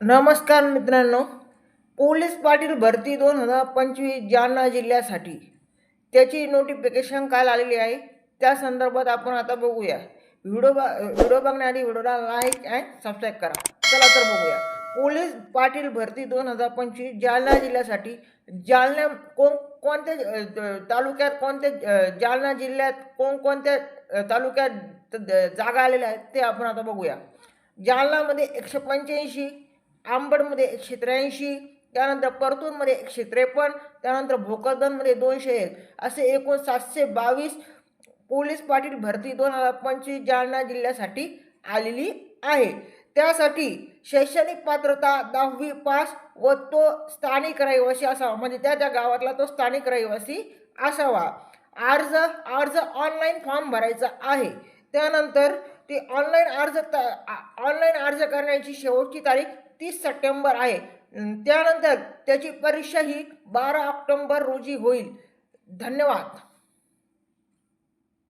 नमस्कार मित्रांनो, पोलीस पाटील भरती 2025 जालना जिल्ह्यासाठी त्याची नोटिफिकेशन काल आलेली आहे. त्या संदर्भात आपण आता बघूया. व्हिडिओ बघण्याआधी व्हिडिओला लाईक अँड सबस्क्राईब करा. चला तर बघूया. पोलीस पाटील भरती 2025 जालना जिल्ह्यासाठी जालना कोणत्या तालुक्यात जालना जिल्ह्यात कोणकोणत्या तालुक्यात जागा आलेल्या आहेत ते आपण आता बघूया. जालनामध्ये 185, आंबडमध्ये 183, त्यानंतर परतूरमध्ये 153, त्यानंतर भोकरदनमध्ये 201, असे एकूण 722 पोलीस पाटील भरती 2025 जालना जिल्ह्यासाठी आलेली आहे. त्यासाठी शैक्षणिक पात्रता 10वी पास व तो स्थानिक रहिवासी असावा, म्हणजे त्या गावातला तो स्थानिक रहिवासी असावा. अर्ज ऑनलाईन फॉर्म भरायचा आहे. त्यानंतर ते ऑनलाईन अर्ज करण्याची शेवटची तारीख 30 सप्टेंबर आहे. त्यानंतर त्याची परीक्षा ही 12 ऑक्टोबर रोजी होईल. धन्यवाद.